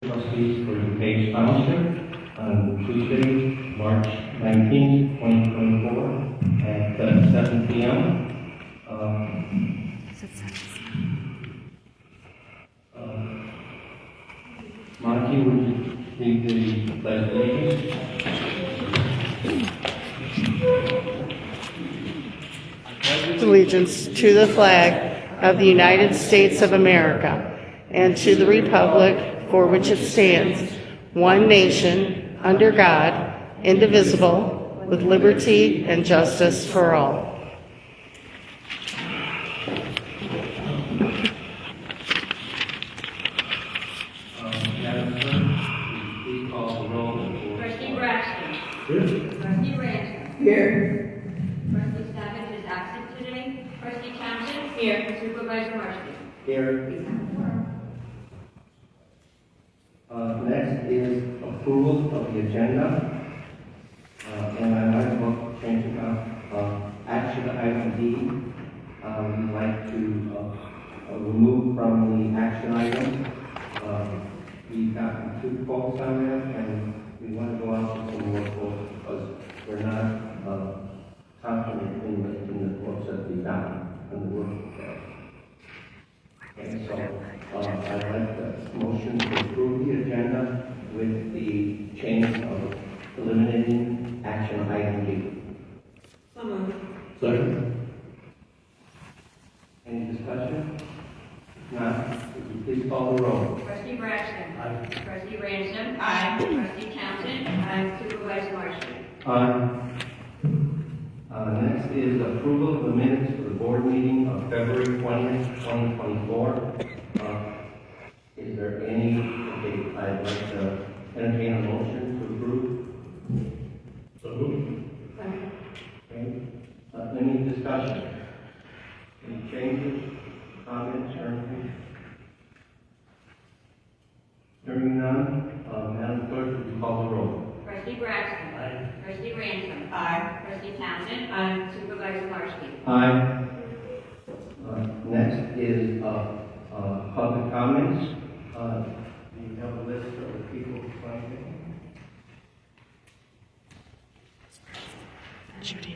Trustees for Dupage Township on Tuesday, March 19th, 2024 at 7 p.m. Monty, would you read the pledge of allegiance? Allegiance to the flag of the United States of America and to the republic for which it stands, one nation, under God, indivisible, with liberty and justice for all. Madam Clerk, please call the roll. Trustee Braxton. Here. Trustee Ransom. Here. Trustee Savage is absent today. Trustee Township. Here. Supervisor Marshall. Here. Next is approval of the agenda. And I'd like to change it up. Action item D. We'd like to remove from the action item. We've gotten 2 quotes on that, and we want to go out with some more quotes because we're not confident in the quotes that we've gotten and the work. Okay, so I'd like the motion to approve the agenda with the change of eliminating action item D. So moved. Second. Any discussion? If not, would you please call the roll? Trustee Braxton. Aye. Trustee Ransom. Aye. Trustee Township. Aye. Supervisor Marshall. Next is approval of the minutes for the board meeting of February 20th, 2024. Is there any, okay, I'd like to entertain a motion to approve. So moved. Okay. Any discussion? Any changes, comments, or anything? Hearing none, Madam Clerk, would you call the roll? Trustee Braxton. Aye. Trustee Ransom. Aye. Trustee Township. Aye. Supervisor Marshall. Aye. Next is public comments. Do you have a list of the people planning? Judy.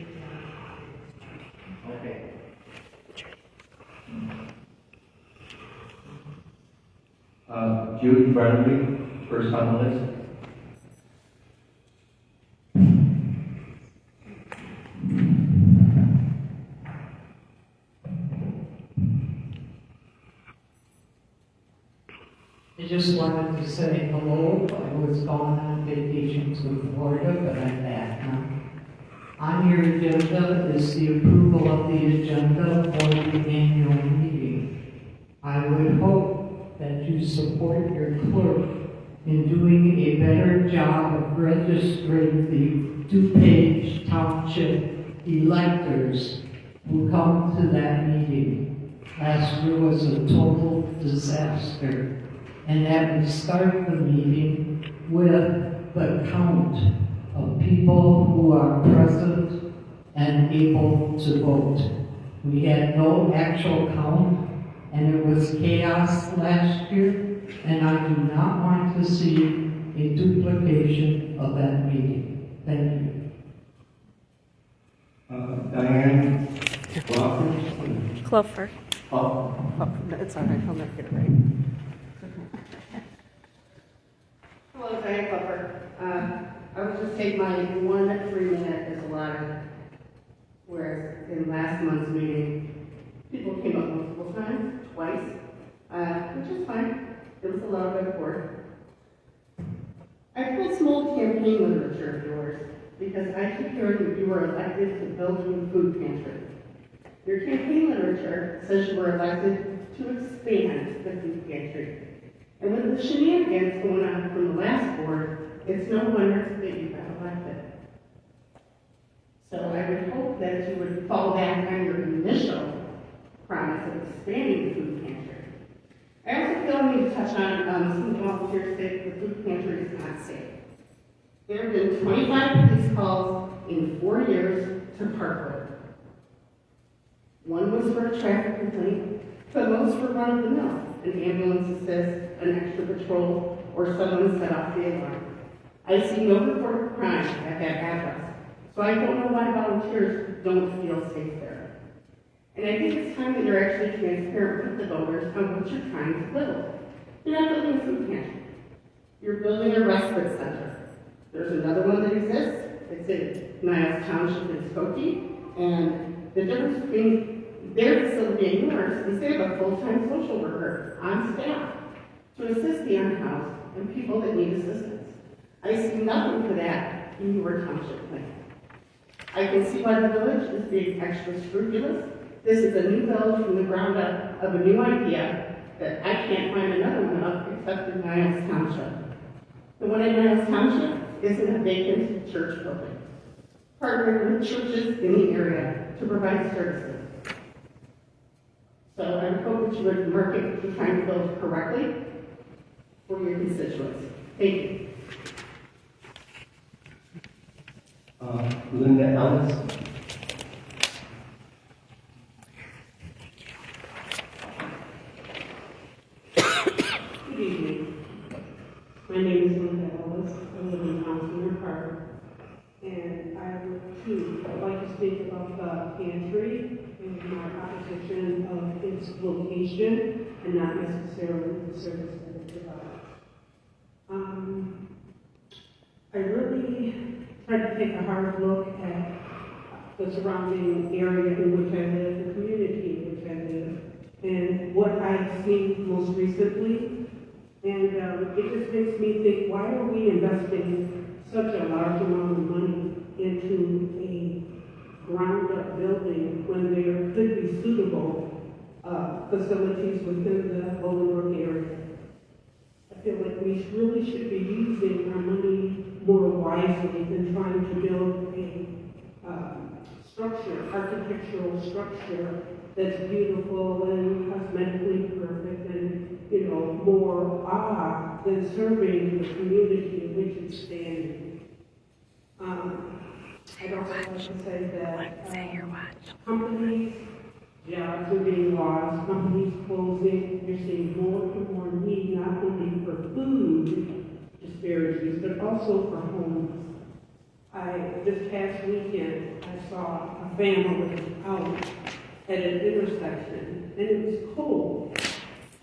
Okay. Judy Bradley, first on the list. I just wanted to say hello. I was gone on vacation to Florida, but I'm back now. On your agenda is the approval of the agenda for the annual meeting. I would hope that you support your clerk in doing a better job of registering the Dupage Township electors who come to that meeting. Last year was a total disaster. And that we start the meeting with the count of people who are present and able to vote. We had no actual count, and it was chaos last year, and I do not want to see a duplication of that meeting. Thank you. Diane Clover. Oh, It's all right, I'll make it right. Hello, Diane Clover. I would just take my 1 free minute as a ladder, whereas in last month's meeting, people came up multiple times, twice, which is fine. It was a lot of good work. I pulled some old campaign literature of yours because I keep hearing that you were elected to build a food pantry. Your campaign literature says you were elected to expand the food pantry. And with the shenanigans going on from the last board, it's no wonder that you got elected. So I would hope that you would fall back on your initial promise of expanding the food pantry. I also feel I need to touch on some volunteers say the food pantry is not safe. There have been 25 police calls in 4 years to Parkwood. One was for a traffic complaint, but most were run of the mill. An ambulance assist, an extra patrol, or someone set off the alarm. I see no report of crime at that address, so I don't know why volunteers don't feel safe there. And I think it's time that you're actually transparent with the voters on what you're trying to build. You're not building a food pantry. You're building a respite center. There's another one that exists. It's in Niles Township in Skokie, and the difference between their facility and yours is they have a full-time social worker on staff to assist the unhoused and people that need assistance. I see nothing for that in your township plan. I can see why the village is being extra scrupulous. This is a new build from the ground up of a new idea that I can't find another one of except in Niles Township. The one in Niles Township isn't a vacant church building, partnering with churches in the area to provide services. So I would hope that you would market what you're trying to build correctly for your constituents. Thank you. Linda Ellis. Good evening. My name is Linda Ellis. I live in Councilor Park. And I would like to speak about the pantry and my opposition of its location and not necessarily the service that it provides. I really tried to take a hard look at the surrounding area in which I live, the community in which I live, and what I've seen most recently. And it just makes me think, why are we investing such a large amount of money into a ground-up building when there could be suitable facilities within the Bolingbrook area? I feel like we really should be using our money more wisely than trying to build a structure, architectural structure that's beautiful and cosmetically perfect and, you know, more than serving the community in which it's standing. I'd also like to say that companies, jobs are being lost, companies closing, you're seeing more and more need not only for food disparities, but also for homes. This past weekend, I saw a family out at an intersection, and it was cold,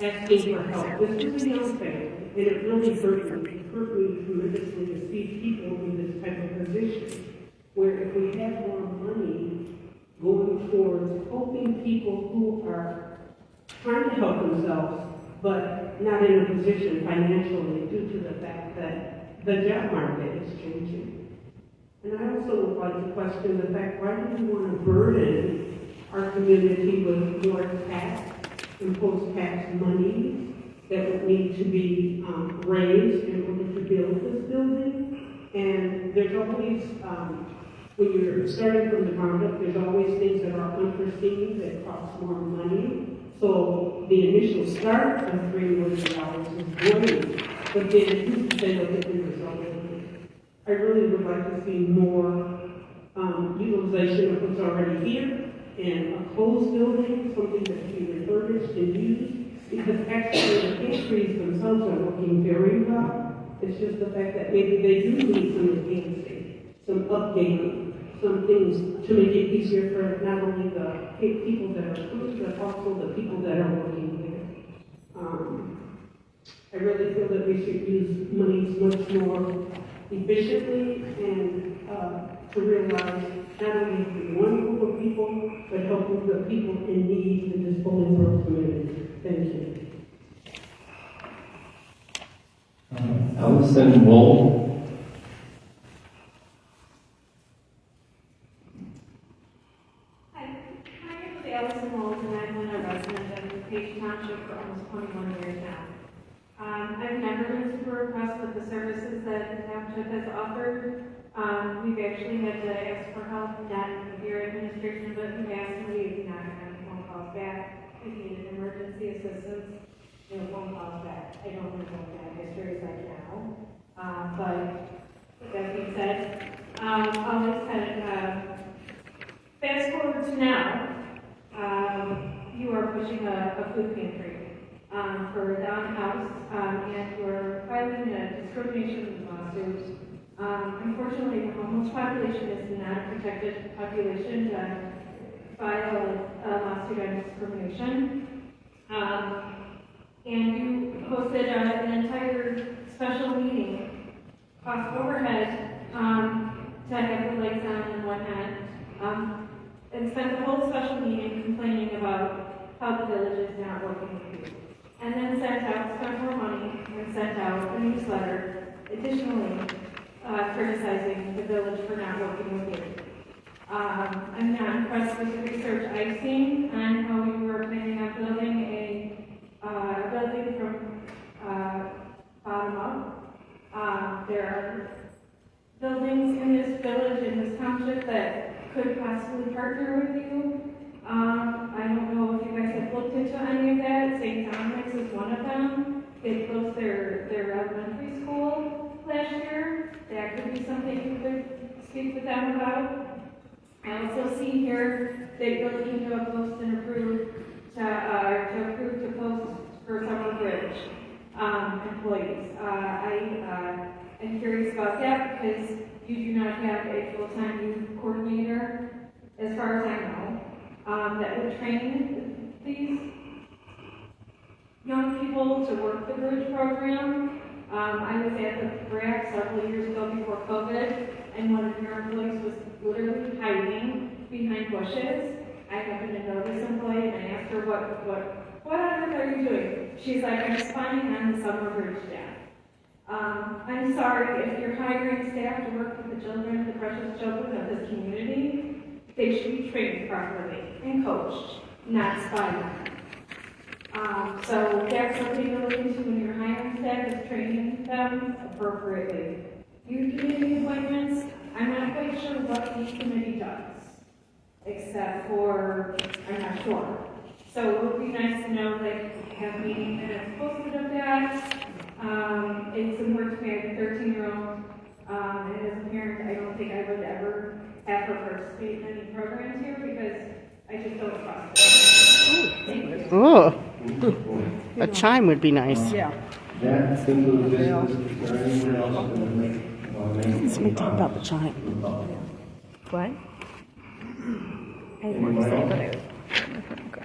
asking for help. This was a young family, and it really hurt me tremendously to see people in this type of position, where if we had more money going towards helping people who are trying to help themselves, but not in a position financially due to the fact that the job market is changing. And I also would like to question the fact, why do we want to burden our community with more imposed tax money that would need to be raised in order to build this building? And there's always, when you're starting from the ground up, there's always things that are unforeseen that cost more money. So the initial start of $3 million is great, but then who's to say what the end result will be? I really would like to see more utilization of what's already here in a closed building, something that can be refurbished and used, because actually the pantries themselves are working very well. It's just the fact that maybe they do need some enhancing, some updating, some things to make it easier for not only the people that are approved, but also the people that are working there. I really feel that we should use monies much more efficiently and to realize not only one group of people, but helping the people in need in this Bolingbrook community. Thank you. Allison Wool. Hi, my name is Allison Walls, and I've been a resident of Dupage Township for almost 21 years now. I've never been super impressed with the services that the township has offered. We've actually had to ask for help, not with your administration, but in past, we've not gotten phone calls back. We needed emergency assistance, phone calls back. I don't know what that history is like now. But with that being said, I'll just kind of fast forward to now. You are pushing a food pantry for down house, and you're filing anti-discrimination lawsuits. Unfortunately, the homeless population is not a protected population to file a lawsuit on discrimination. And you hosted an entire special meeting, cost overhead, to have the lights on and whatnot, and spent the whole special meeting complaining about how the village is not working with you. And then spent more money and sent out a newsletter, additionally, criticizing the village for not working with you. I'm not impressed with the research I've seen on how you were planning on building a building from bottom up. There are buildings in this village, in this township, that could possibly partner with you. I don't know if you guys have looked into any of that. St. Dominic's is one of them. They closed their elementary school last year. That could be something you could speak with them about. I also see here that you're looking to post and approve to post for Summer Bridge employees. I'm curious about that because you do not have a full-time youth coordinator, as far as I know, that would train these young people to work the bridge program. I was at the BRAC several years ago before COVID, and one of your employees was literally hiding behind bushes. I happened to know this employee, and I asked her, what on earth are you doing? She's like, I'm spying on the Summer Bridge staff. I'm sorry, if you're hiring staff to work with the children, the precious children of this community, they should be trained properly and coached, not spied on. So that's something to look into when you're hiring staff, is training them appropriately. Youth committee appointments, I'm not quite sure what each committee does, except for, I'm not sure. So it would be nice to know, like, have meeting minutes posted of that. It's important to me, I have a 13-year-old, and as a parent, I don't think I would ever have her participate in any programs here because I just don't trust her. Thank you. Oh, a chime would be nice. That concludes business. Is there anyone else that would make? Let's make talk about the chime. What? Anyone else?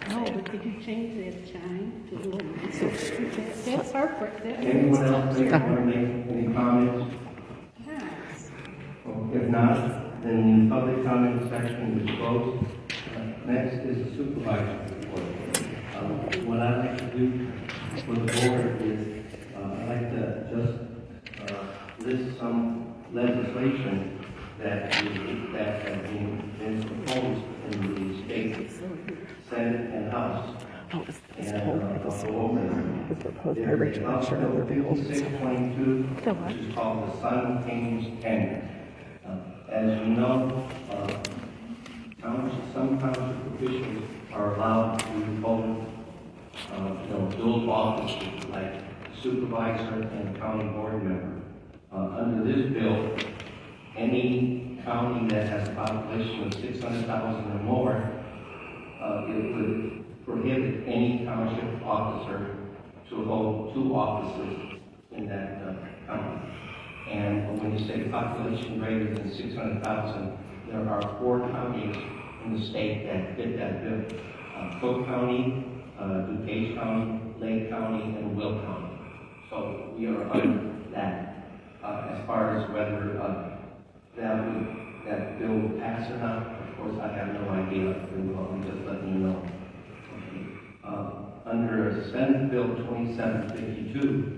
Oh, but did you change that chime to that's perfect. Anyone else that want to make any comments? Well, if not, then the public comment section is closed. Next is the supervisor's report. What I'd like to do for the board is, I'd like to just list some legislation that has been proposed in the state Senate and House. Oh, it's And proposed by there's Rachel. I'm House sure Bill it'll be old. 5622, The what? which is called the simultaneous tenure. As you know, some township officials are allowed to hold, dual offices like supervisor and county board member. Under this bill, any county that has a population of 600,000 or more, it would prohibit any township officer to hold two offices in that county. And when you say population greater than 600,000, there are 4 counties in the state that fit that bill. Cook County, Dupage County, Lake County, and Will County. So we are under that. As far as whether that bill will pass or not, of course, I have no idea. I'm just letting you know. Under Senate Bill 2752,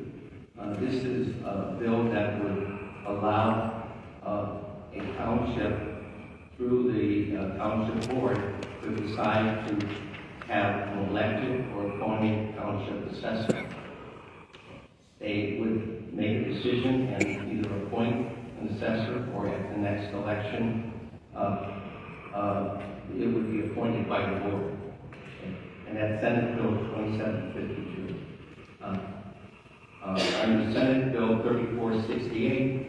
this is a bill that would allow a township, through the township board, to decide to have an elected or appointed township assessor. They would make a decision and either appoint an assessor, or at the next election, it would be appointed by the board. And that's Senate Bill 2752. Under Senate Bill 3468,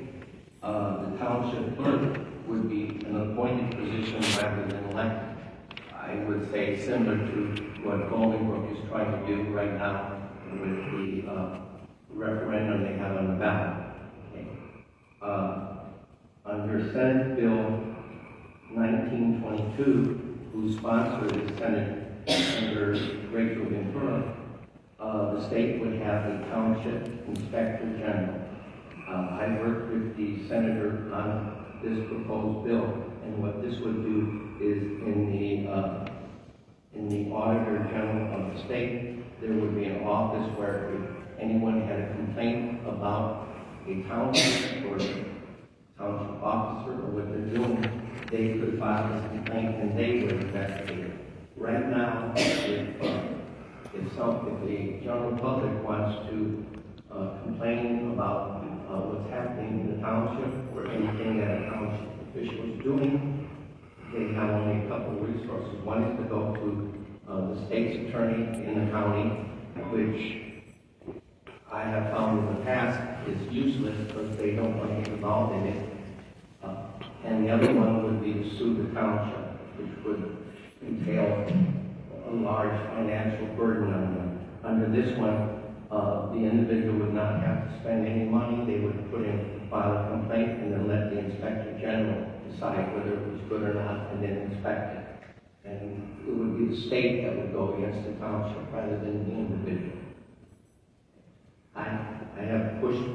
the township clerk would be an appointed position rather than elected. I would say similar to what Bolingbrook is trying to do right now with the referendum they have on the ballot. Under Senate Bill 1922, whose sponsor is Senator Rachel Ventura, the state would have a Township Inspector General. I worked with the senator on this proposed bill, and what this would do is in the Auditor General of the state, there would be an office where if anyone had a complaint about a township or a township officer or what they're doing, they could file this complaint and they would investigate it. Right now, if the general public wants to complain about what's happening in the township or anything that a township official is doing, they have only a couple of resources. One is to go to the state's attorney in the county, which I have found in the past is useless because they don't want to get involved in it. And the other one would be to sue the township, which would entail a large financial burden on them. Under this one, the individual would not have to spend any money. They would file a complaint and then let the Inspector General decide whether it was good or not and then inspect it. And it would be the state that would go against the township rather than the individual. I have pushed,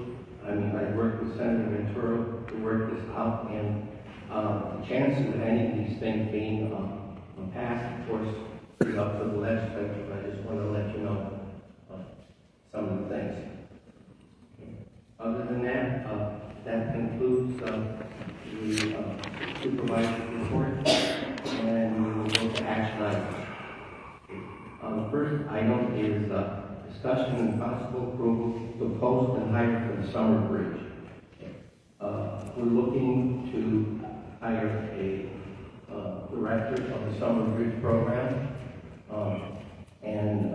I worked with Senator Ventura to work this out, and the chances of any of these things being passed, of course, is up to the legislature. I just want to let you know some of the things. Other than that, that concludes the supervisor's report, and we will go to action items. The first item is discussion and possible approval to post and hire for the summer bridge. We're looking to hire a director of the summer bridge program, and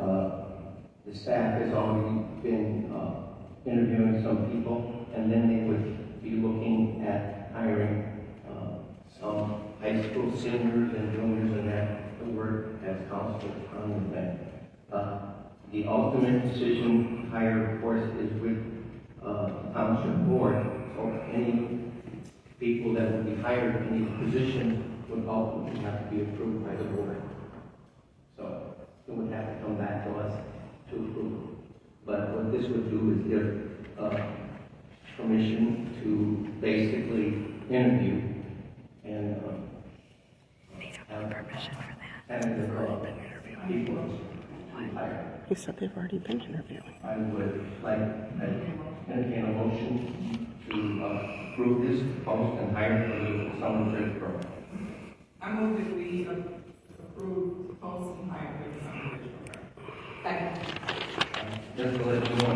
the staff has already been interviewing some people, and then they would be looking at hiring some high school seniors and juniors and that to work as counselors on the event. The ultimate decision to hire, of course, is with the township board. So any people that would be hired in these positions would ultimately have to be approved by the board. So it would have to come back to us to approve. But what this would do is give permission to basically interview and have Permission for that. and the people hired. He said they've already been interviewing. I would like to entertain a motion to approve this post and hire for the summer bridge program. I move that we approve the post and hire for the summer bridge program. Second. Just to let you know,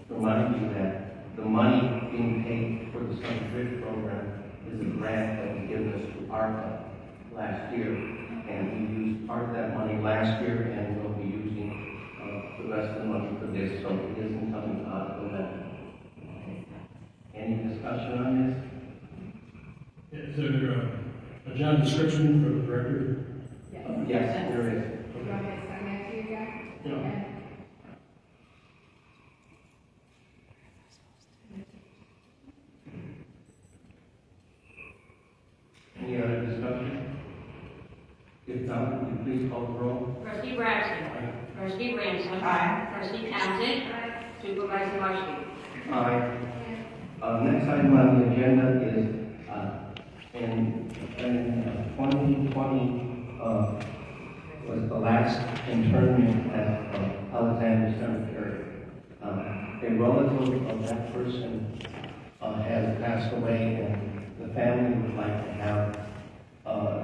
remind you that the money being paid for the summer bridge program is a grant that was given us to ARPA last year. And we used part of that money last year, and we'll be using the rest of the money for this, so it isn't coming out of the levy. Any discussion on this? Is there a job description for the director? Yes, there is. You want me to send that to you guys? No. Okay. Any other discussion? If not, would you please call the roll? Trustee Braxton. Trustee Ransom. Aye. Trustee Townsend. Supervisor Marshall. Aye. Next item on the agenda is, in 2020, was the last internment at Alexander Cemetery. A relative of that person has passed away, and the family would like to have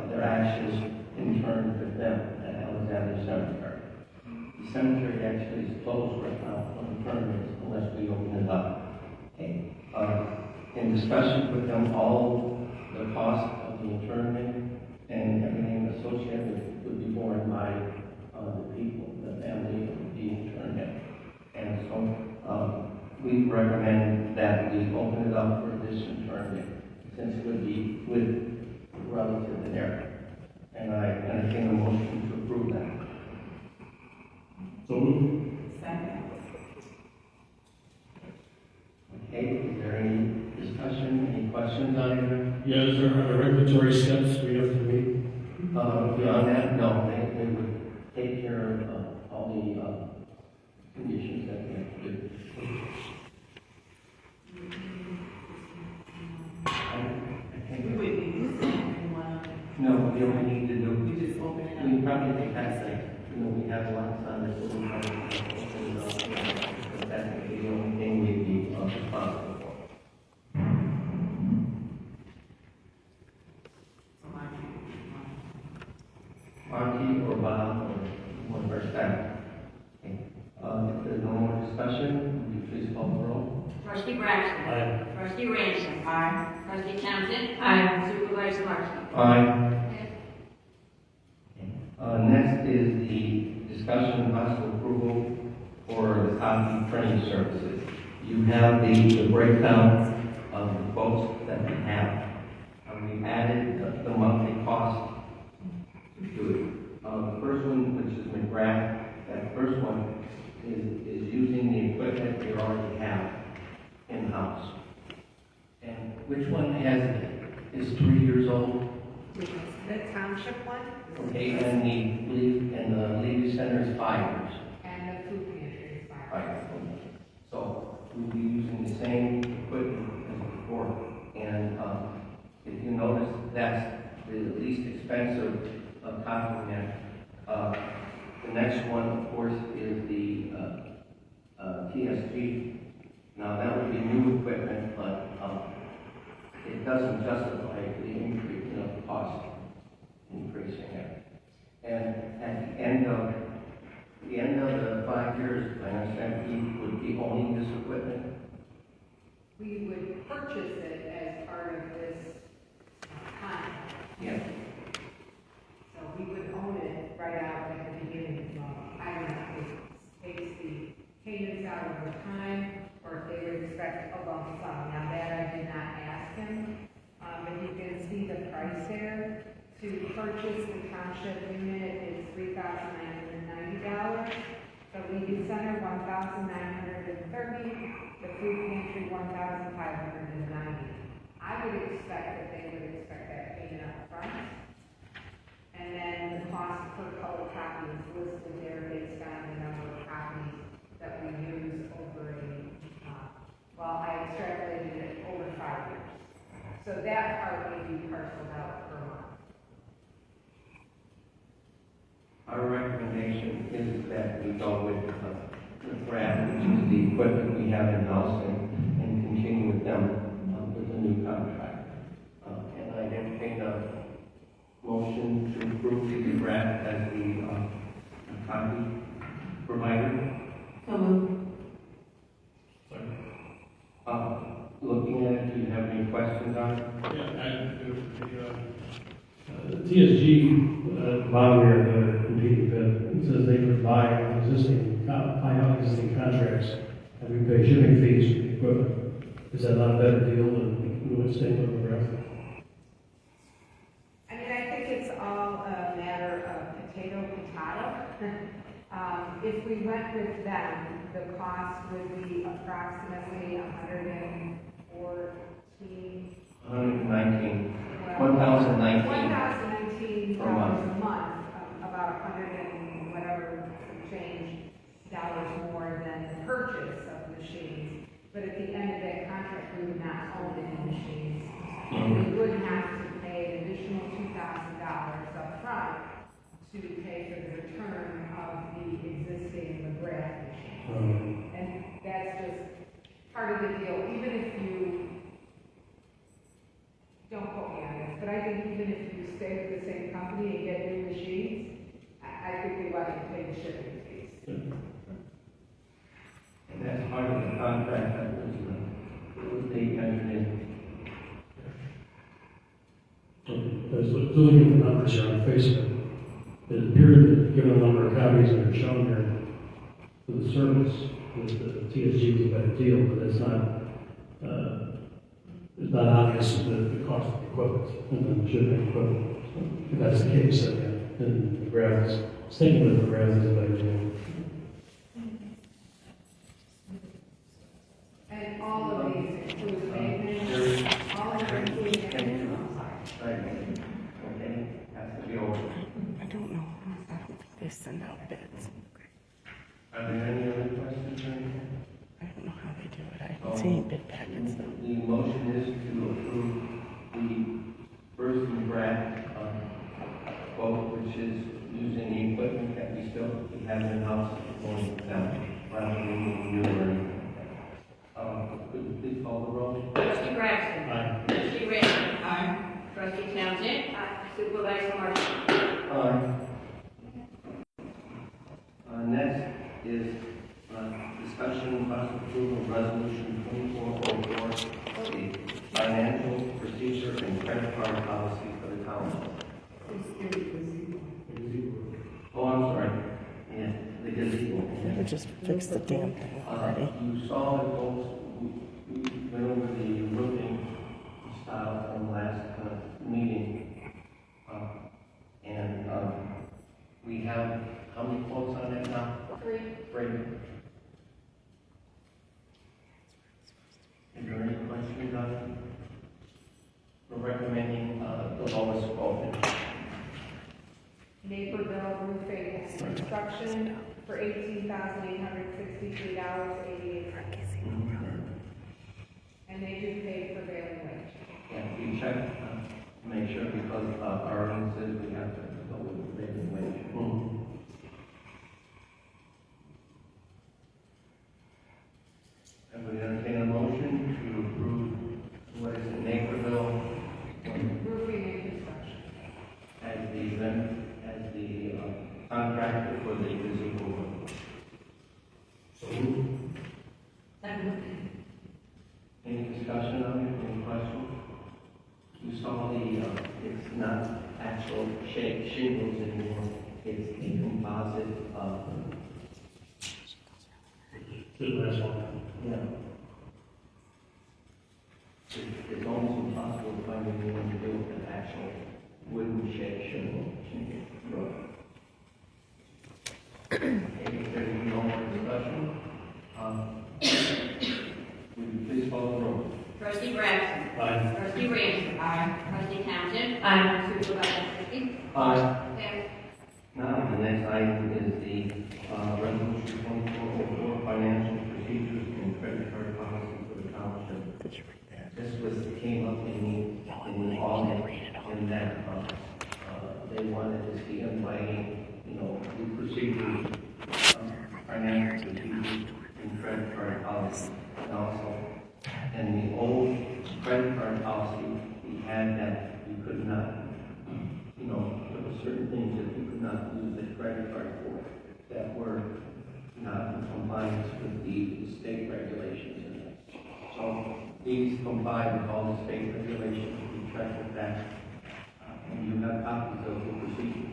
their ashes interned with them at Alexander Cemetery. The cemetery actually is closed right now for internments unless we open it up. Okay. In discussion with them, all the cost of the internment and everything associated with it would be borne by the people, the family of the internment. And so we recommend that we open it up for this internment, since it would be with relative in there. And I entertain a motion to approve that. So moved. Second. Okay, is there any discussion? discussion, any questions on it? Yeah, is there other regulatory steps we have to meet? Beyond that, no, they would take care of all the conditions that we have to do. I think We would need to send one. no, we don't need to do. We just open it up. We probably think that's like, we have lots on this, so we probably open it up. But that would be the only thing we'd be responsible for. Monty or Bob or one of our staff. Okay. If there's no more discussion, would you please call the roll? Trustee Braxton. Aye. Trustee Ransom. Aye. Trustee Townsend. Aye. Supervisor Marshall. Aye. Next is the discussion and possible approval for the copy printing services. You have the breakdown of the quotes that we have. We added the monthly cost to it. The first one, which is McGrath, that first one is using the equipment we already have in-house. And which one is 3 years old? The Township one Okay, and the League Center is 5 years. and the food pantry is fine. Right. So we'll be using the same equipment as before. And if you notice, that's the least expensive copying that. The next one, of course, is the TSG. Now that would be new equipment, but it doesn't justify the increase, the cost increasing it. And at the end of the 5 years, I understand we would be owning this equipment. We would purchase it as part of this contract. Yeah. So we would own it right out at the beginning. I don't know if it takes the payments out over time, or if they would expect a lump sum. Now that I did not ask him, but you can see the price there. To purchase the township unit is $3,990. The League Center, $1,930. The food pantry, $1,590. I would expect that they would expect that payment up front. And then the cost per color copy is listed there based on the number of copies that we use over I extrapolated it over 5 years. So that part may be parceled out per month. Our recommendation is that we go with the grant, which is the equipment we have in-house, and continue with them with the new contract. And I entertain a motion to approve the grant as the copy provider. So moved. Looking at it, do you have any questions on it? Yeah, the TSG, bottom here, the competing bid, it says they would buy out existing contracts, and we pay shipping fees for the equipment. Is that not a better deal than doing staying with the rest? I mean, I think it's all a matter of potato. If we went with them, the cost would be approximately $119. 1,019 $1,019 per month. a month, about 100 and whatever change dollars more than the purchase of machines. But at the end of that contract, we would not own any machines. We would have to pay an additional $2,000 up front to pay for the return of the existing McGrath machine. And that's just part of the deal. Even if you, don't quote me on this, but I think even if you stay with the same company and get new machines, I think they want you to pay the shipping fees. And that's part of the contract that was they entered in. Looking at the numbers here on Facebook, it appeared that given the number of copies that are shown here for the service, that the TSG was a better deal, but it's not obvious the cost of the equipment and the shipping equipment. If that's the case, then the McGrath sticking with the McGrath is a better deal. And all of these include maintenance, send out bids. Are there any other questions or anything? I don't know how they do it. I haven't seen bid packets though. The motion is to approve the first draft quote, which is using the equipment that we have in-house going down, rather than new or anything. Could you please call the roll? Trustee Braxton. Aye. Trustee Randall. Aye. Trustee Townsend. Supervisor Marshall. Next is discussion and possible approval of resolution 2404, the financial procedure and credit card policy for the township. Oh, I'm sorry. Yeah, the gazebo. They just fixed the damn thing already. You saw that folks, we went over the roofing style from last meeting. We have, how many quotes on that now? Three. Is there any questions on it? We're recommending the lowest quote. Naperville Roofing and Construction for $18,863.88. And they do pay prevailing wage. Yeah, we check, make sure because our ordinance says we have to go with the prevailing wage. And we entertain a motion to approve, what is it, Naperville Roofing and Construction. as the contractor for the gazebo. Any discussion on it, any questions? You saw it's not actual shingles anymore, it's a composite, Good last one. yeah. It's almost impossible to find anyone to do an actual wooden shingle. Okay, if there's no more discussion, will you please call the roll? Trustee Braxton. Aye. Trustee Randall. Aye. Trustee Townsend. Supervisor Marshall. Aye. Yes. Now, the next item is the resolution 2404, financial procedures and credit card policy for the township. This came up in the audit, in that they wanted to see in writing, the procedures, financial procedures and credit card policy. And also, in the old credit card policy, we had that you could not, there were certain things that you could not use the credit card for that were not in compliance with the state regulations. So these comply with all the state regulations, we check with that. And you have copies of the procedure.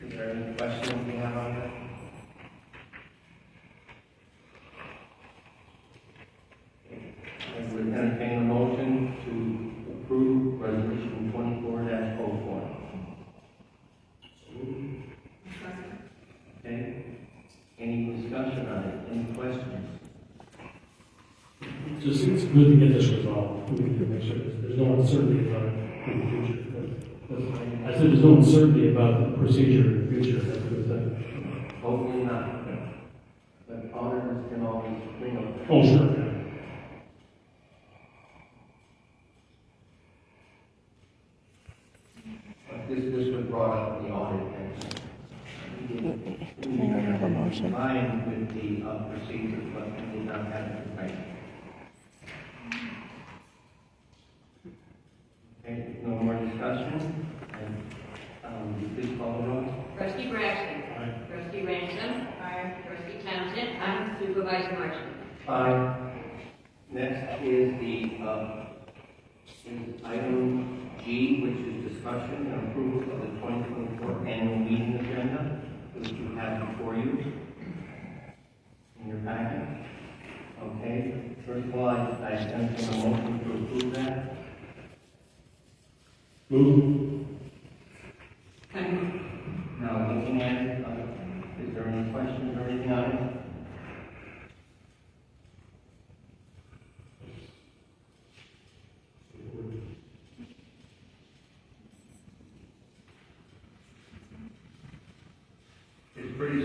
Is there any questions you have on that? I would entertain a motion to approve resolution 24-04. Okay. Any discussion on it? Any questions? It's good to get this resolved. We need to make sure there's no uncertainty about it in the future. But I said there's no uncertainty about the procedure in the future. That's a good thing. Hopefully not. But auditors can always bring up. Oh, sure. Yeah. But this was brought up in the audit. Can I have a motion? Combined with the procedures, but we did not have it right. Okay, no more discussion? And please call the roll. Trustee Braxton. Aye. Trustee Ransom. Aye. Trustee Townsend. Supervisor Marshall. Aye. Next is is item G, which is discussion and approval of the 2024 annual meeting agenda, which you have before you in your packet. Okay, first of all, I entertain a motion to approve that. Move. Now, looking at it, is there any questions or anything on it?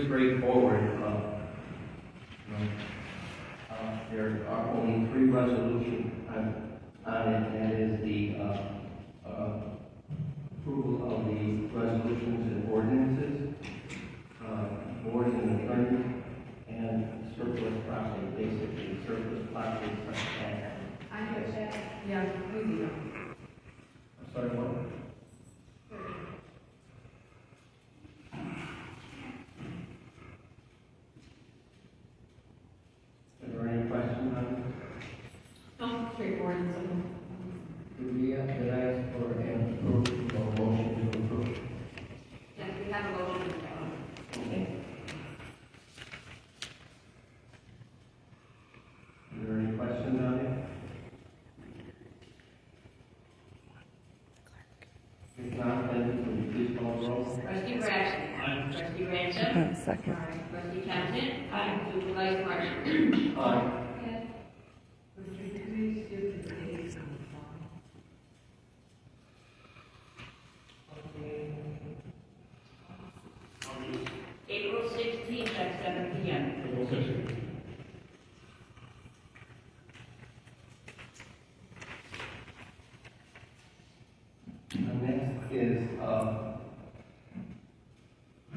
pretty straightforward. There are only 3 resolutions on it, and that is the approval of the resolutions and ordinances, boards and attorneys, and surplus property, basically surplus property such as. I get that. Yeah, we do. I'm sorry, what? Are there any questions on this? No, straightforward and simple. Did I ask for an approval or motion to approve? Yes, we have a motion. Okay. Are there any questions on it? If not, then will you please call the roll? Trustee Braxton. Trustee Ransom. Second. Trustee Townsend. Supervisor Marshall. Aye. April 16th at 7 p.m. April 16th. Next is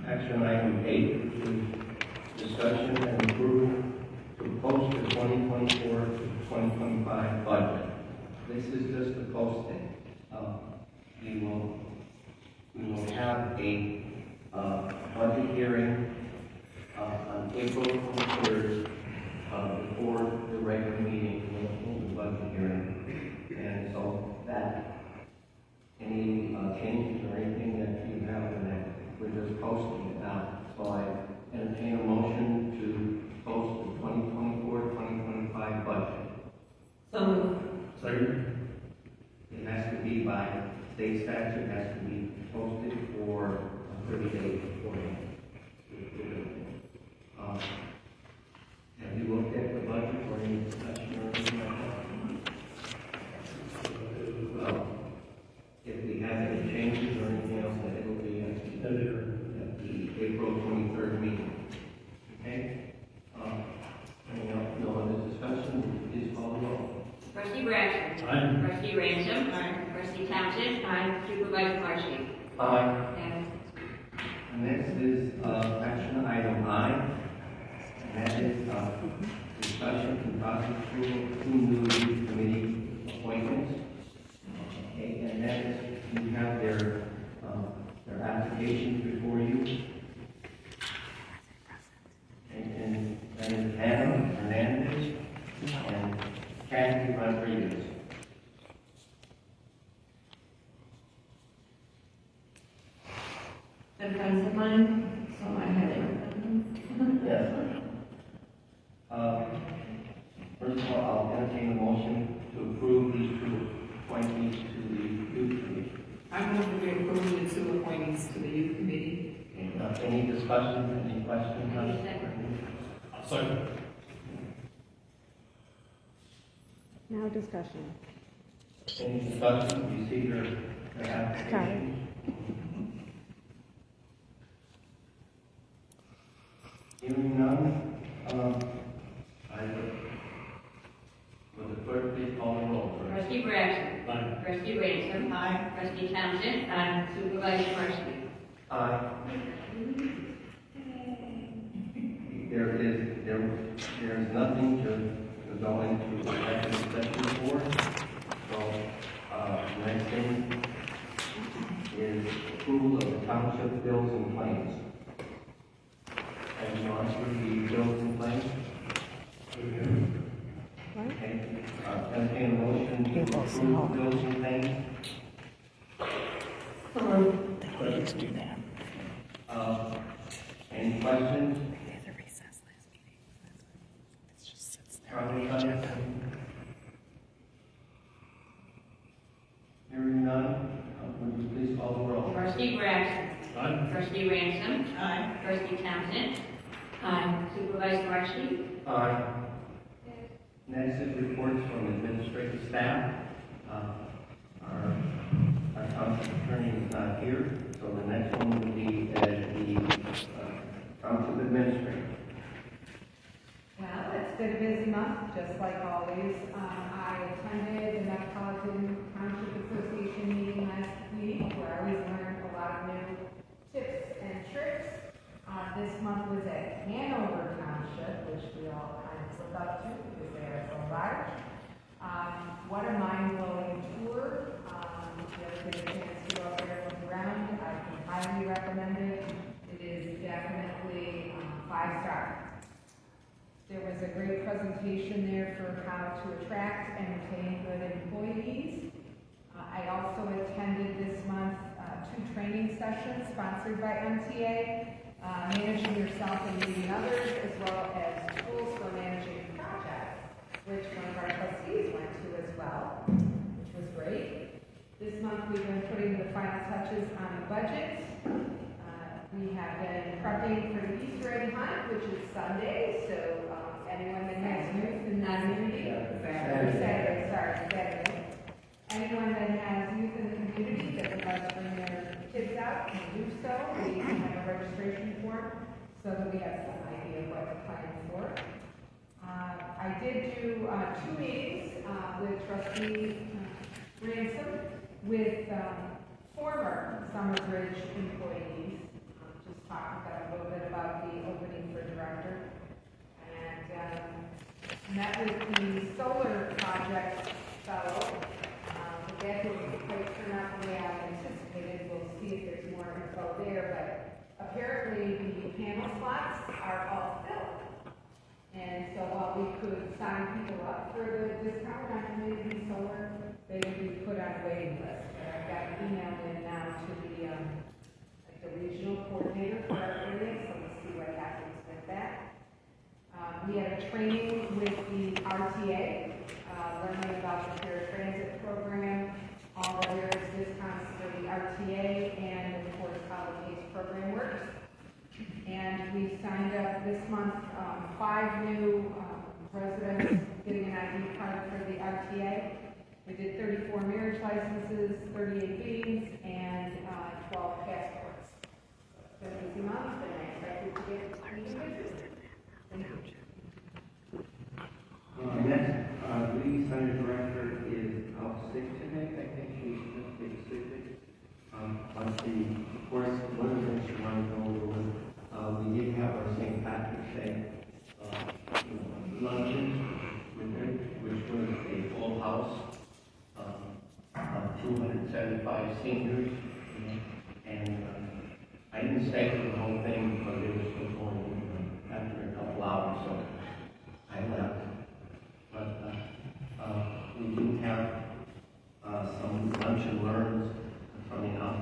action item 8, which is discussion and approval to post the 2024 to 2025 budget. This is just the posting. We will have a budget hearing on April 23rd before the regular meeting, we'll hold the budget hearing. And so that any changes or anything that you have in that, we're just posting it now. So I entertain a motion to post the 2024-2025 budget. So moved. Second. It has to be by state statute, it has to be posted for 30 days beforehand. Have you looked at the budget or any discussion or anything like that? Well, if we have any changes or anything else, then it will be at the April 23rd meeting. Okay? No other discussion, please call the roll. Trustee Braxton. Aye. Trustee Ransom. Trustee Townsend. Supervisor Marshall. Aye. And Next is action item 9, and that is discussion and possible approval of 2 new youth committee appointments. Okay, and that is, you have their applications before you. And that is Hannah Hernandez and Kathy Rodriguez. a friends of mine, so I had it. Yes. First of all, I'll entertain a motion to approve these 2 appointees to the youth committee. I move that we approve the 2 appointees to the youth committee. Okay, any discussion, any questions on it? Second. Now discussion. Any discussion, you see their application? Hearing none, will the clerk please call the roll? Trustee Braxton. Aye. Trustee Ransom. Trustee Townsend. Supervisor Marshall. Aye. There is nothing to go into executive session for. So, next thing is approval of the township bills and claims. Have you gone through the bills and claims? Okay, entertain a motion to approve bills and claims. Let's do that. Any questions? We had a recess last meeting. It just sits there. Probably none. Hearing none, would you please call the roll? Trustee Braxton. Aye. Trustee Ransom. Trustee Townsend. Supervisor Marshall. Aye. Next is reports from administrative staff. Our township attorney is not here, so the next one will be the township Administrator. Well, it's been a busy month, just like always. I attended the Metropolitan Township Association meeting last week, where I always learned a lot of new tips and tricks. This month was at Hanover Township, which we all kind of look up to because they are so large. What a mind-blowing tour. If you ever get a chance to go out there and look around, I can highly recommend it. It is definitely 5-star. There was a great presentation there for how to attract and retain good employees. I also attended this month 2 training sessions sponsored by MTA, managing yourself and leading others, as well as tools for managing projects, which one of our trustees went to as well, which was great. This month we've been putting the final touches on the budget. We have been prepping for the Easter egg hunt, which is Sunday, so anyone that has youth in the community, Saturday. Anyone that has youth in the community that would like to bring their kids out can do so. We have a registration form so that we have some idea of what to plan for. I did do 2 meetings with Trustee Ransom with former Summers Ridge employees. Just talked with them a little bit about the opening for director. And met with the solar project fellow. That didn't quite turn out the way I anticipated. We'll see if there's more info there, but apparently the panel slots are all filled. And so while we could sign people up for the discount on community solar, they would be put on a waiting list. And I've got an email in now to the regional coordinator for our area, so we'll see what happens with that. We had a training with the RTA, learning about the fair transit program, all the various discounts for the RTA, and of course how the PACE program works. And we signed up this month 5 new residents getting an ID card for the RTA. We did 34 marriage licenses, 38 meetings, and 12 passports. So it's been a busy month, and I expect it to get even busier. Thank you. Next, lead center director is out sick today. I think she's just been sick. But of course, one of the things she wanted to go over was we did have our St. Patrick's Day luncheon with her, which was a full house of 275 seniors. And I didn't stay for the whole thing because it was still going after a couple hours, so I left. But we do have some lunch and learns coming up,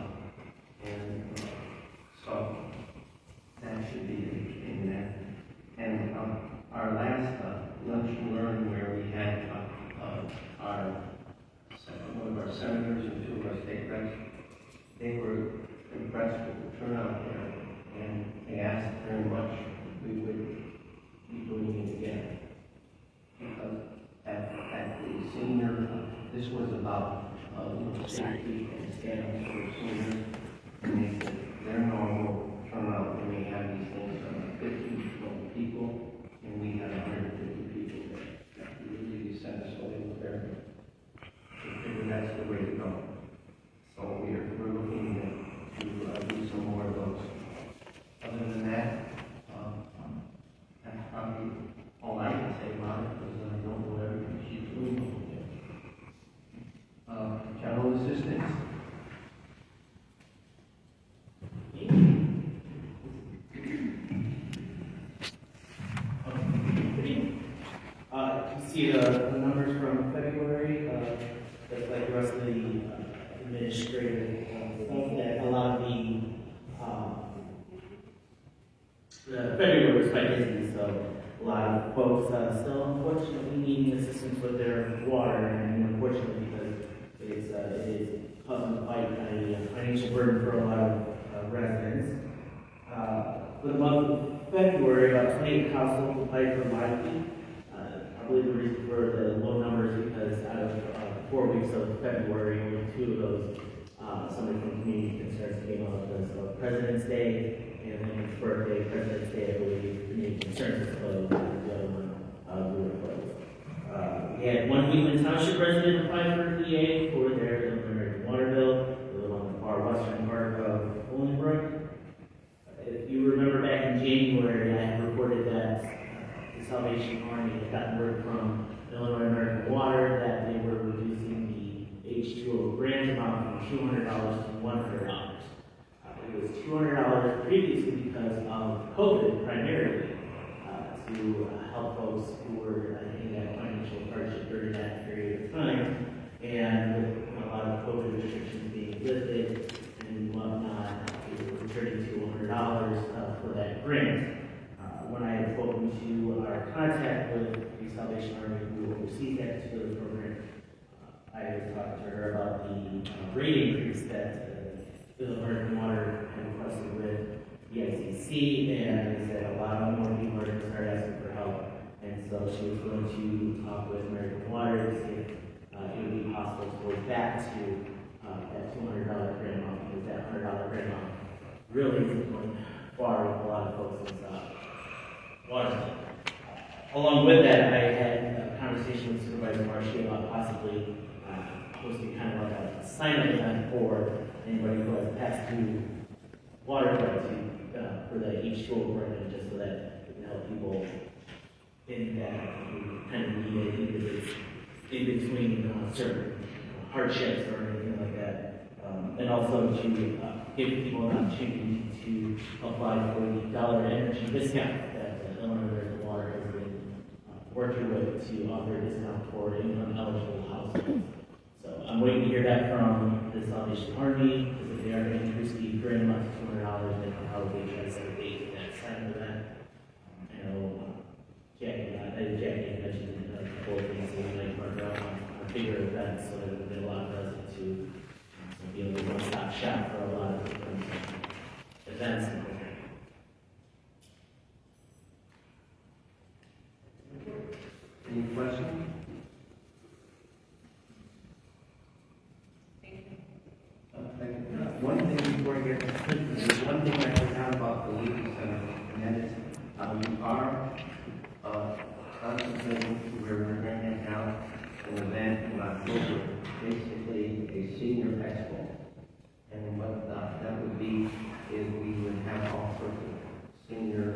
and so that should be in there. And our last lunch and learn, where we had one of our senators and 2 of our state reps, they were impressed with the turnout there, and they asked very much if we would be doing it again. Because at the senior, this was about safety and standards for seniors, and they said their normal turnout when they have these things are 50 people, and we had 150 people that really sent us away with their. We figured that's the way to go. So we're looking to do some more of those. Other than that, that's probably all I can say about it, because I don't know everything she's doing over there. General assistance. You can see the numbers from February, just like the rest of the administrative stuff, that a lot of the February was quite busy, so a lot of folks still unfortunately needing assistance with their water, and unfortunately because it is causing quite a financial burden for a lot of residents. For the month of February, about 28 households applied for live feed. I believe the reason for the low numbers is because out of 4 weeks of February, only 2 of those somebody from community concerns came up because of President's Day and then his birthday, President's Day, I believe, the main concerns is closed, and the other one, we were closed. We had one Wheatland Township resident apply for an EA for their Illinois water bill. They live on the far western part of Bolingbrook. If you remember back in January, I had reported that the Salvation Army had gotten word from Illinois American Water that they were reducing the H2O grant amount from $200 to $100. It was $200 previously because of COVID primarily, to help folks who were in that financial hardship during that period of time. And with a lot of COVID restrictions being lifted and whatnot, it was returning to $100 for that grant. When I had spoken to our contact with the Salvation Army who oversees that particular program, I was talking to her about the rate increase that the American Water had requested with the ICC, and they said a lot more people are going to start asking for help. And so she was going to talk with American Water to see if it would be possible to go back to that $200 grant amount, because that $100 grant amount really isn't going far with a lot of folks in Washington. Along with that, I had a conversation with Supervisor Marshall about possibly hosting kind of like a sign-up event for anybody who has passed through water quality for the H2O program, just so that it can help people in that who kind of need it, either it's in between certain hardships or anything like that. And also to give people an opportunity to apply for the dollar energy discount that Illinois American Water has been working with to offer a discount for income-eligible households. So I'm waiting to hear back from the Salvation Army, because if they are going to increase the grant amount to $200, they can probably try to set a date in that sign event. I know Jackie had mentioned a couple of things that we might partner up on bigger events, so there would be a lot of residents who be able to one-stop shop for a lot of different events and programs. Any questions? One thing before I get to there's one thing I forgot about the Legal Center, and that is we are contemplating where we're going to have an event in October, basically a senior expo. And what that would be is we would have all sorts of senior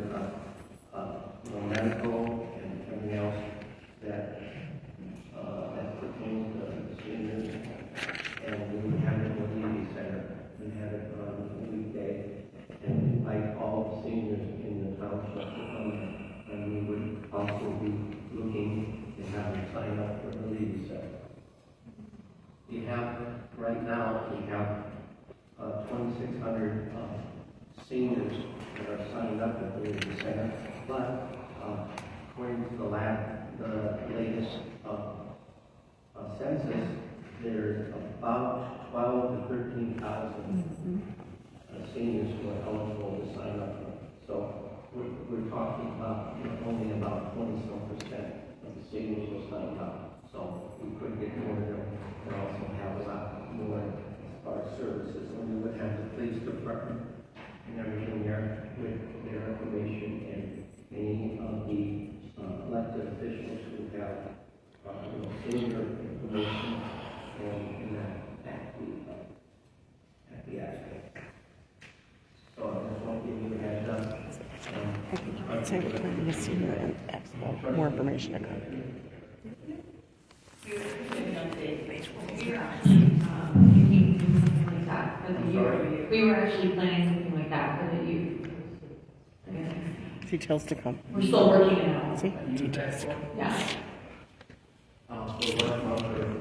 medical and everything else that pertains to seniors. And we would have it in the community center. We have it on a weekday, and invite all seniors in the township to come. And we would also be looking to have them sign up for the community center. We have, right now, we have 2,600 seniors that are signed up at the community center. But according to the latest census, there's about 12 to 13,000 seniors who are eligible to sign up. So we're talking about only about 20% of the seniors will sign up. So we could get more of them and also have a lot more as far as services. And we would have the police department and everything there with their information, and any of the elected officials who have senior information and that at the aspect. So I just want to give you a heads up. I'd say we're planning to see more information to come. We were actually planning something like that for the youth. Details to come. We're still working it out. See? Details to come. Yeah.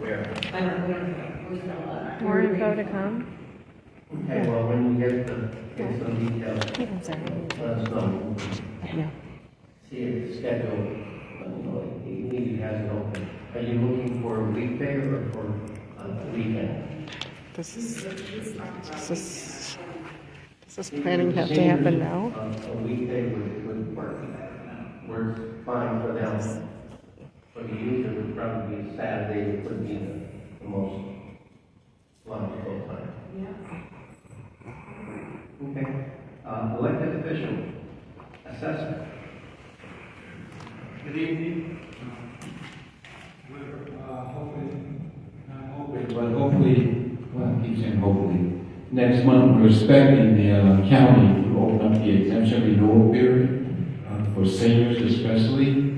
Where? I don't know. We're still, More info to come? Okay, well, when you get some details, let us know. Yeah. See if the schedule, he has it open. Are you looking for a weekday or for a weekend? This is planning have to happen now. A weekday would works fine for them. For the youth, it would probably be Saturday, would be the most logical time. yeah. Okay. Elected assessment. Good evening. Hopefully, well, I keep saying hopefully, next month we're expecting the county to open up the exemption renewal period for seniors especially.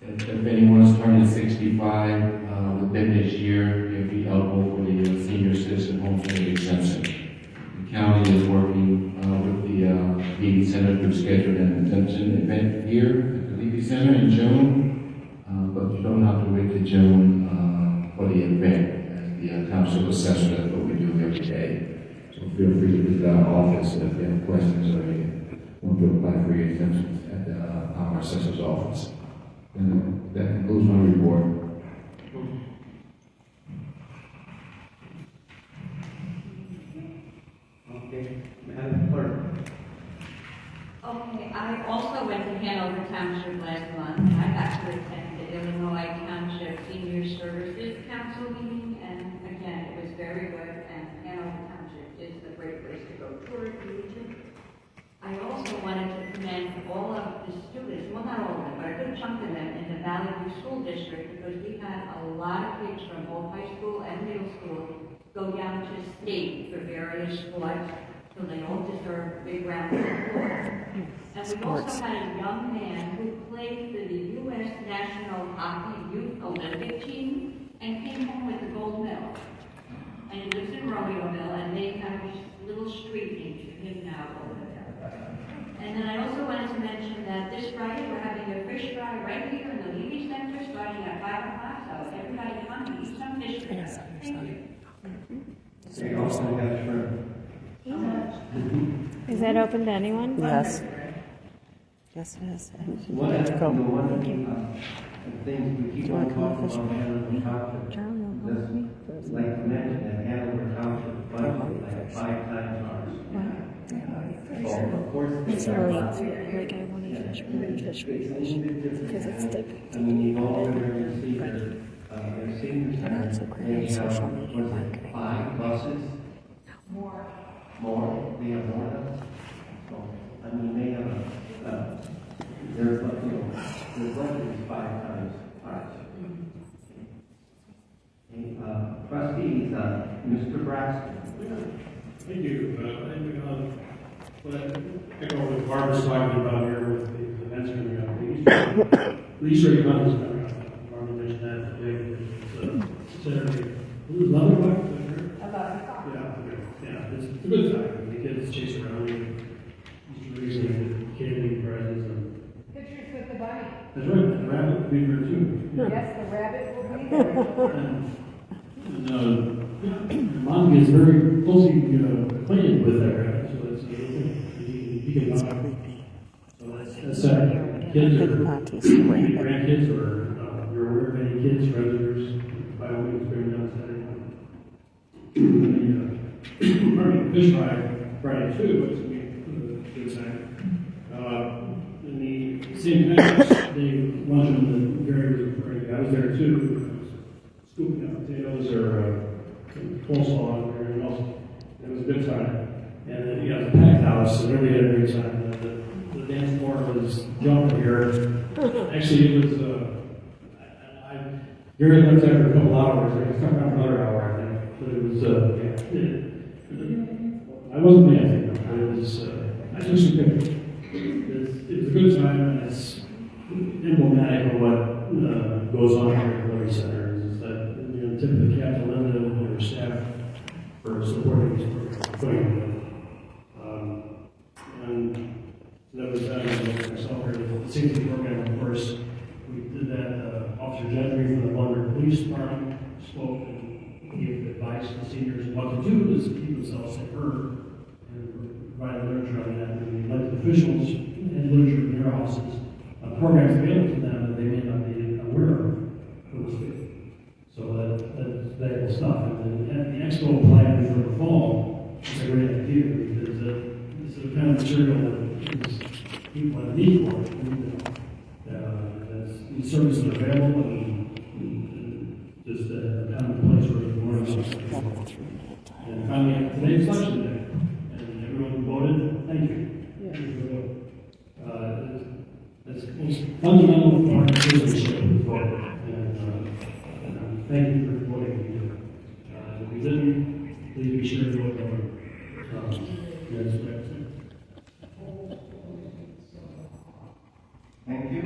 If anyone's turning 65 within this year, they'll be eligible for the senior citizen home care exemption. The county is working with the Levy Center to schedule an exemption event here at the Levy Center in June, but you don't have to wait till June for the event as the township assessor. That's what we do every day. So feel free to visit our office if you have questions or you want to apply for your exemptions at our assessor's office. And that concludes my report. Okay, Madam Clerk. Okay, I also went to Hanover Township last month. I got to attend the Illinois Township Senior Services Council meeting, and again, it was very good, and Hanover Township is a great place to go tour the region. I also wanted to commend all of the students, well, not all of them, but a good chunk of them in the Valley View School District, because we had a lot of kids from both high school and middle school go down to state for various sports, so they all deserve a big round of applause. And we also had a young man who played for the U.S. National Hockey Youth Olympic team and came home with the gold medal. And he lives in Romeoville, and they have a little street named for him now over there. And then I also wanted to mention that this Friday we're having a fish fry right here in the Levy Center starting at 5 o'clock, so everybody come and eat some fish fry. Thank you. Okay, also we have shrimp. Is that open to anyone? Yes. Yes, it is. One of the things we keep on talking about Hanover Township, just like to mention that Hanover Township budget like 5 times ours. So of course, It's really like I want to fish, because it's different. I mean, you go over there and see their senior center, they have, was it 5 buses? More. They have more than us. So, I mean, they have their budget is 5 times ours. Trustees, Mr. Braxton. Thank you. Echo what Barbara's talking about here with the events coming up. The Easter egg hunt is coming up. Barbara mentioned that today. It's Saturday. It was 11 o'clock. Yeah. It's a good time. The kids chase around and Easter eggs and candy prizes and. Pictures with the bunny. That's right. The rabbit will be there too. Yes, the rabbit will be there. Mom gets very closely acquainted with that rabbit, so it's he can buy. So that's kids or grandkids or you're aware of any kids, residents, by all means, bring them down Saturday. Fish fry Friday too, which will be a good time. In the same time, they lunch on the very, I was there too. Scooping up potatoes or coleslaw and everything else. It was a good time. And then you got the packed house, and everybody had a great time. The dance floor was jumping here. Actually, it was, Gary left after a couple hours. I was coming out for another hour, I think. But it was, I wasn't dancing, but it was, I took some pictures. It was a good time, and it's emblematic of what goes on here at the Levy Center. Tip of the cap to Linda and her staff for supporting this program. And that was myself here. The safety program, of course, we did that. Officer Gentry from the London Police Department spoke and gave advice to seniors on what to do to keep themselves safe and provide literature on that. And elected officials and literature in their offices, programs available to them that they may not be aware of, so to speak. So that's valuable stuff. And then the expo plan for the fall is a great idea because this is the kind of material that people have need for. These services are available and just a kind of place where you can learn about it. And finally, today's election day. And everyone who voted, thank you. Thank you for voting. And thank you for what you did. If we didn't, please be sure to look over. That's what I said. Thank you.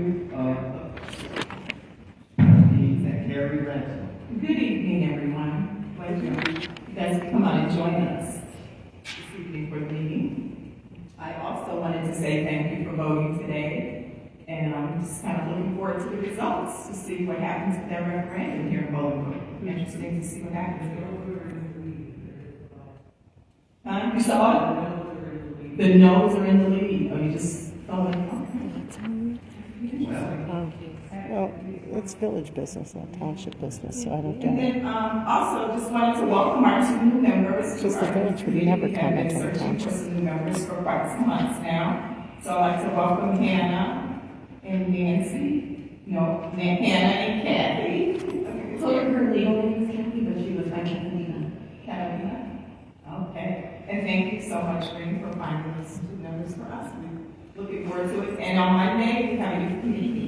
Carrie Ransom. Good evening, everyone. Pleasure you guys to come out and join us this evening for the meeting. I also wanted to say thank you for voting today, and I'm just kind of looking forward to the results to see what happens with that referendum here in Bolingbrook. Interesting to see what happens. Huh? You saw it? The no's are in the lead. Oh, you just saw it? Well, it's village business, not township business, so I don't get And it. then also just wanted to welcome our two new members. Just the village would never comment on the township. New members for quite some months now. So I'd like to welcome Hannah and Nancy, Hannah and Kathy. So her legal name is Kathy, but she was my Catalina. Catalina. Okay. And thank you so much, Green, for finding these two members for us. We're looking forward to it. And on Monday, we have a youth committee meeting.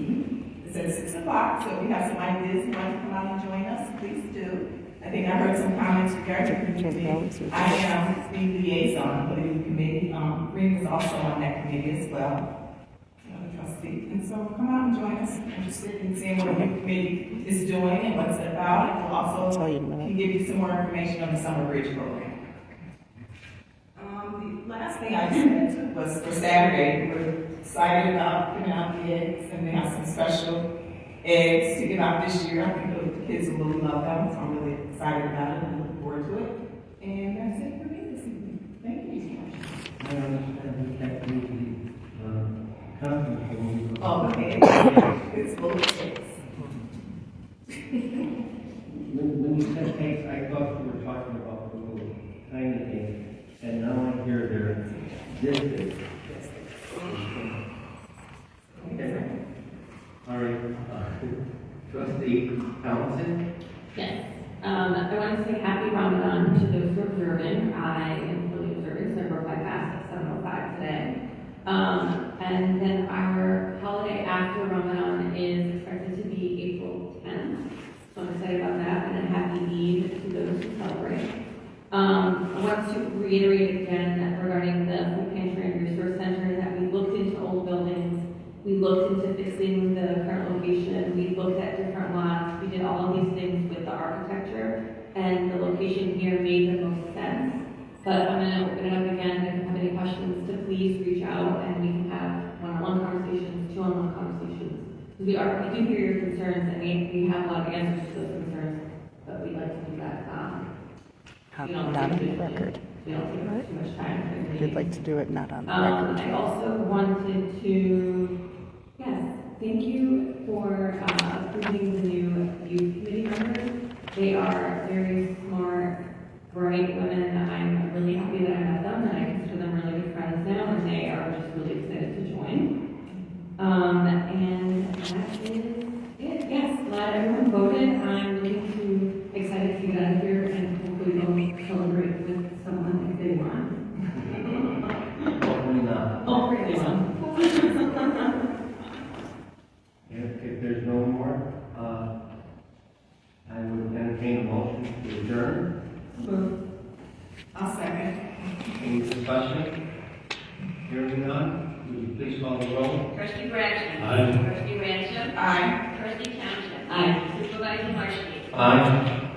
It's at 6 o'clock, so if you have some ideas you want to come out and join us, please do. I think I heard some comments regarding the committee. I am the liaison for the youth committee. Green is also on that committee as well. Trustee. And so come out and join us. I'm interested in seeing what the youth committee is doing and what's it about. And we'll also can give you some more information on the Summer Bridge program. The last thing I did was for Saturday, we were excited about giving out the eggs, and they have some special eggs to give out this year. I think the kids will really love them, so I'm really excited about it and looking forward to it. And that's it for me this evening. Thank you so much. I understand we can't do the conference room. Oh, okay. It's full of eggs. When you said cakes, I thought you were talking about the little tiny cakes, and now I hear they're this big. Okay. All right. Trustee Townsend? Yes. I want to say happy Ramadan to those who are observing. I am fully observing, so I broke my fast at 7:05 today. And then our holiday after Ramadan is expected to be April 10th. So I'm excited about that, and a happy Eid to those who celebrate. I want to reiterate again regarding the food pantry and resource center that we looked into old buildings. We looked into fixing the current location. We looked at different lots. We did all of these things with the architecture, and the location here made the most sense. But I'm going to open it up again. If you have any questions, to please reach out, and we can have one-on-one conversations, two-on-one conversations. We do hear your concerns, and we have a lot of answers to those concerns, but we'd like to do that. Not on the record. We don't take too much time. We'd like to do it not on the record. I also wanted to, thank you for approving the new youth committee members. They are very smart, bright women. I'm really happy that I met them, and I consider them really good friends now, and they are just really excited to join. And that is it. Yes, glad everyone voted. I'm looking excited to get out of here and hopefully go celebrate with someone if they want. Hopefully not. Hopefully they want. If there's no more, I would entertain a motion to adjourn. I'll second. Any discussion? Hearing none, would you please call the roll? Trustee Braxton. Aye. Trustee Ransom. Aye. Trustee Township. Aye. Supervisor Marshall. Aye.